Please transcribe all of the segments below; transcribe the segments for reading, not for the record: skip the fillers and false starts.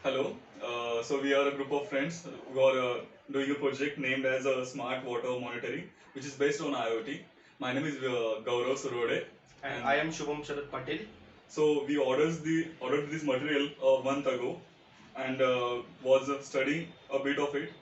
Hello. So we are a group of friends who are doing a project named as Smart Water Monitoring, which is based on IoT. My name is Gaurav Surode, And I am Shubham Sharad Patel. so we ordered this material a month ago, and was studying a bit of it.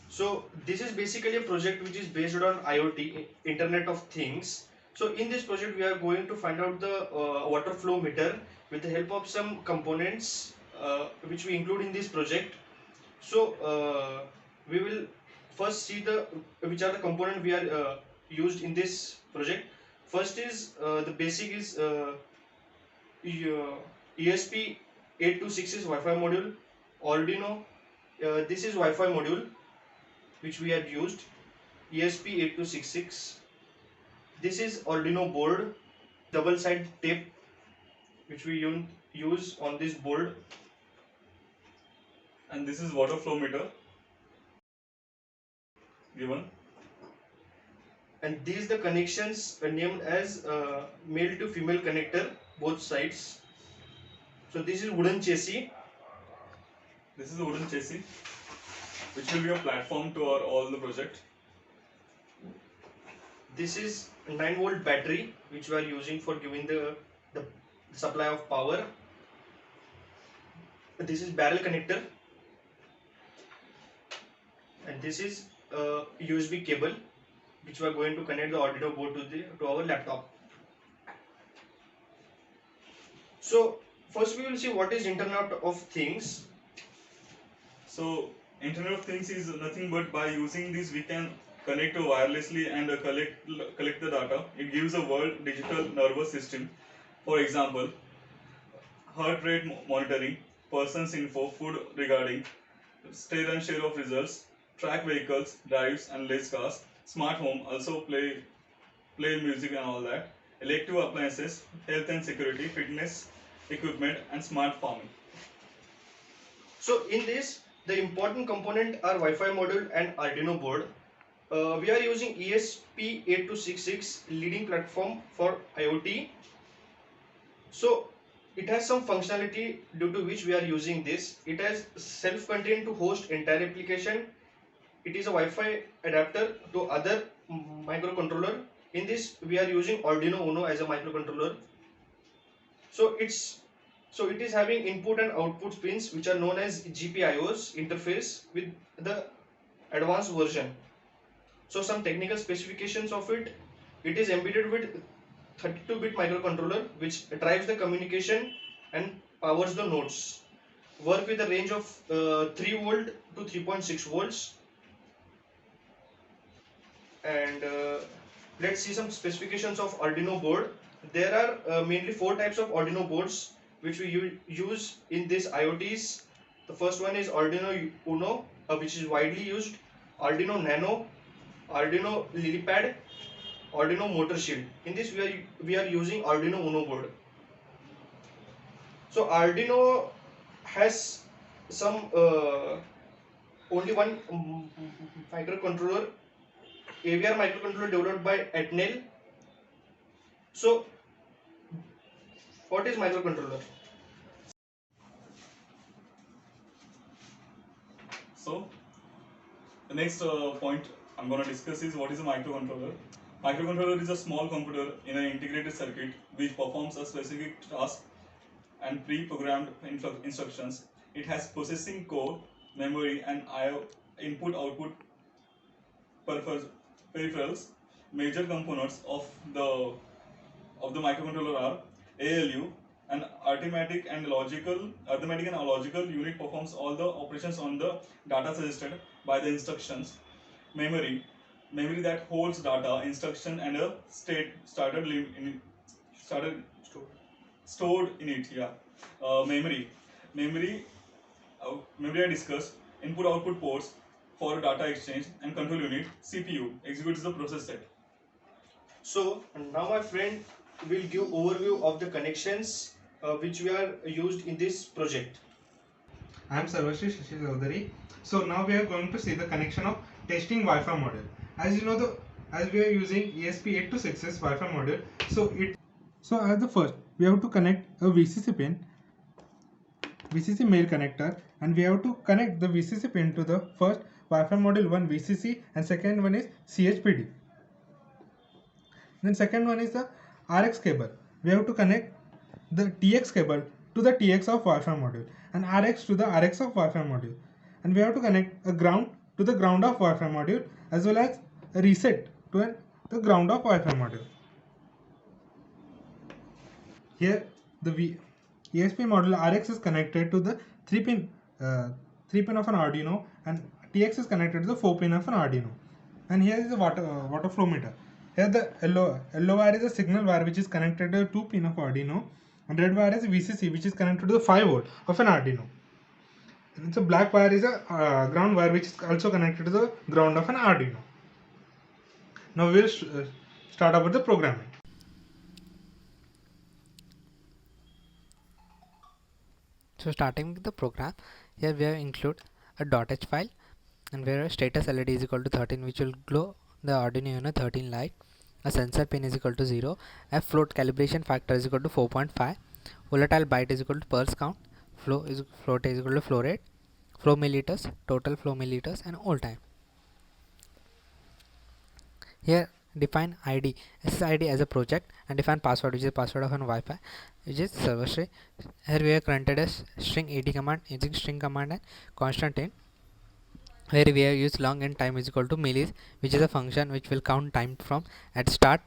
So this is basically a project which is based on IoT, Internet of Things. So in this project, we are going to find out the water flow meter with the help of some components which we include in this project. So we will first see the which are the component we are used in this project. First is the basic is ESP8266 Wi-Fi module, Arduino. This is Wi-Fi module which we had used, ESP8266. This is Arduino board, double side tape which we use on this board. And this is water flow meter given. And these the connections are named as male to female connector, both sides. So this is wooden chassis. This is a wooden chassis, which will be a platform to our all the project. This is 9-volt battery which we are using for giving the supply of power. This is barrel connector, and this is USB cable which we are going to connect the Arduino board to our laptop. So first we will see what is Internet of Things. So Internet of Things is nothing but by using this we can connect wirelessly and collect the data. It gives a world digital nervous system. For example, heart rate monitoring, person's info, food regarding, stay and share of results, track vehicles, drives and race cars, smart home, also play music and all that, elective appliances, health and security, fitness equipment and smart farming. So in this, the important component are Wi-Fi module and Arduino board. We are using ESP8266 leading platform for IoT. So it has some functionality due to which we are using this. It has self-contained to host entire application. It is a Wi-Fi adapter to other microcontroller. In this, we are using Arduino Uno as a microcontroller. So it is having input and output pins which are known as GPIOs interface with the advanced version. So some technical specifications of it. It is embedded with 32-bit microcontroller which drives the communication and powers the nodes. Work with a range of 3 volt to 3.6 volts. And let's see some specifications of Arduino board. There are mainly 4 types of Arduino boards which we use in this IoTs. The first one is Arduino Uno, which is widely used, Arduino Nano, Arduino Lilypad, Arduino Motor Shield. In this we are using Arduino Uno board. So Arduino has some only one microcontroller, AVR microcontroller developed by Atnell. So what is microcontroller? So the next point I'm going to discuss is what is a microcontroller. Microcontroller is a small computer in an integrated circuit which performs a specific task and pre-programmed instructions. It has processing core, memory, and I/O input-output peripherals. Major components of the microcontroller are ALU, an arithmetic and logical unit performs all the operations on the data suggested by the instructions. Memory that holds data, instruction, and a state started stored in it. Yeah. Memory, memory, memory I discussed. Input output ports for data exchange and control unit. CPU executes the process set. So now my friend will give overview of the connections which we are used in this project. I am Sarvashri Shashi Chaudhary. So now we are going to see the connection of testing Wi-Fi module. As you know, as we are using ESP8266 Wi-Fi module, so as the first we have to connect a VCC pin. VCC male connector, and we have to connect the VCC pin to the first Wi-Fi module 1 VCC, and second one is CHPD. Then second one is the RX cable. We have to connect the TX cable to the TX of Wi-Fi module and RX to the RX of Wi-Fi module. And we have to connect a ground to the ground of Wi-Fi module as well as a reset to the ground of Wi-Fi module. Here the ESP module RX is connected to the 3 pin of an Arduino, and TX is connected to the 4 pin of an Arduino. And here is the water flow meter. Here the yellow wire is a signal wire which is connected to the 2 pin of Arduino, and red wire is VCC which is connected to the 5 volt of an Arduino. And the black wire is a ground wire which is also connected to the ground of an Arduino. Now we will start about the programming. So starting with the program, here we have include a .h file, and where status LED is equal to 13, which will glow the Arduino Uno 13 light. A sensor pin is equal to 0. A float calibration factor is equal to 4.5. Volatile byte is equal to pulse count. Float is equal to flow rate. Flow milliliters, total flow milliliters, and all time. Here define ID, SSID as a project, and define password, which is password of an Wi-Fi, which is server string. Here we have granted a string AD command using string command and constant int, where we have used long and time is equal to millis, which is a function which will count time from at start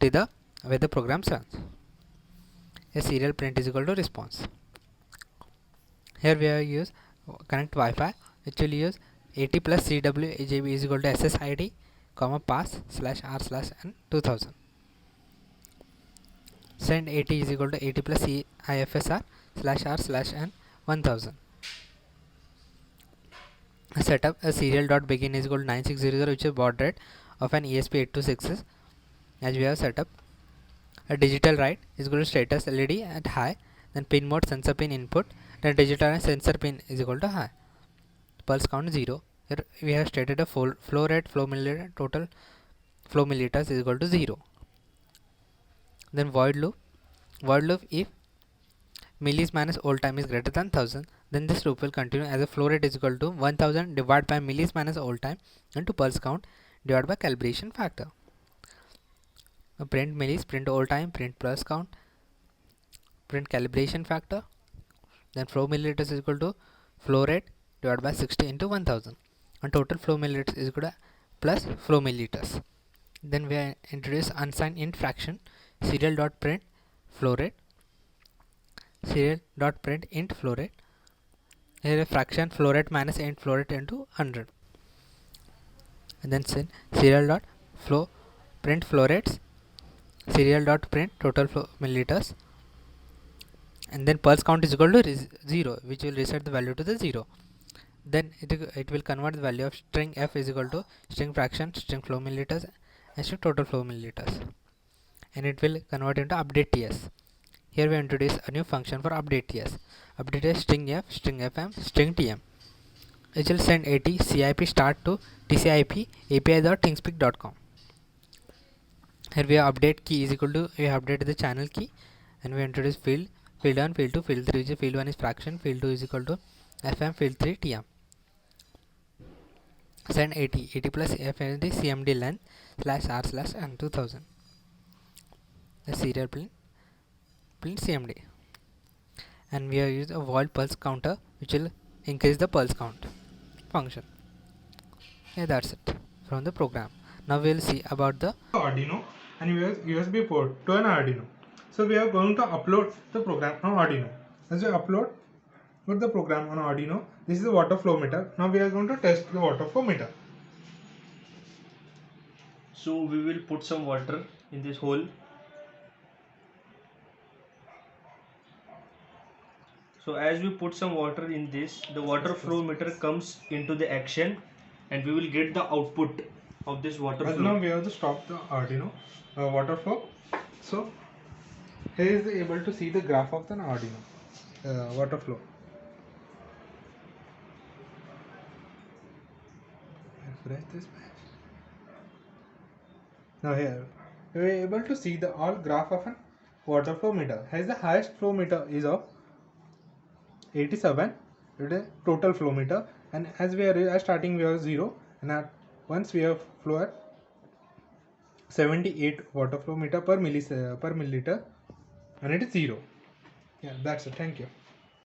to the where the program runs. A serial print is equal to response. Here we have used connect Wi-Fi, which will use AT plus CW AJB is equal to SSID comma pass /r/n 2000. Send AT is equal to AT plus CIFSR /r/n 1000. Setup a serial dot begin is equal to 9600, which is baud rate of an ESP8266, as we have set up. A digital write is equal to status LED at high, then pin mode sensor pin input, then digital and sensor pin is equal to high. Pulse count 0. Here we have stated a flow rate, flow milliliter, total flow milliliters is equal to 0. Then void loop if millis minus old time is greater than 1000, then this loop will continue as a flow rate is equal to 1000 divided by millis minus old time into pulse count divided by calibration factor. Print millis, print old time, print pulse count, print calibration factor, then flow milliliters is equal to flow rate divided by 60 into 1000, and total flow milliliters is equal to plus flow milliliters. Then we introduce unsigned int fraction, serial dot print flow rate, serial dot print int flow rate. Here a fraction flow rate minus int flow rate into 100, and then serial dot flow print flow rates, serial dot print total flow milliliters, and then pulse count is equal to 0, which will reset the value to the 0. Then it will convert the value of string f is equal to string fraction, string flow milliliters, and string total flow milliliters, and it will convert into update ts. Here we introduce a new function for update ts. Update is string f, string fm, string tm. It will send AT CIP start to TCIP api.thingspeak.com. Here we have update key is equal to, we have updated the channel key, and we introduce field 1, field 2, field 3, which is field 1 is fraction, field 2 is equal to fm, field 3 tm. Send AT plus fm the CMD length /r/n 2000. The serial print CMD, and we have used a void pulse counter which will increase the pulse count function. Yeah, that's it from the program. Now we will see about the Arduino, and we have USB port to an Arduino. So we are going to upload the program on Arduino. As we upload the program on Arduino, this is the water flow meter. Now we are going to test the water flow meter. So we will put some water in this hole. So as we put some water in this, the water flow meter comes into the action, and we will get the output of this water As flow. now we have to stop the Arduino water flow. So here is able to see the graph of the Arduino water flow. Refresh this page. Now here we are able to see the all graph of an water flow meter. Has the highest flow meter is of 87, it is total flow meter, and as we are starting we have 0, and once we have flow at 78 water flow meter per milliliter, and it is 0. Yeah, that's it. Thank you.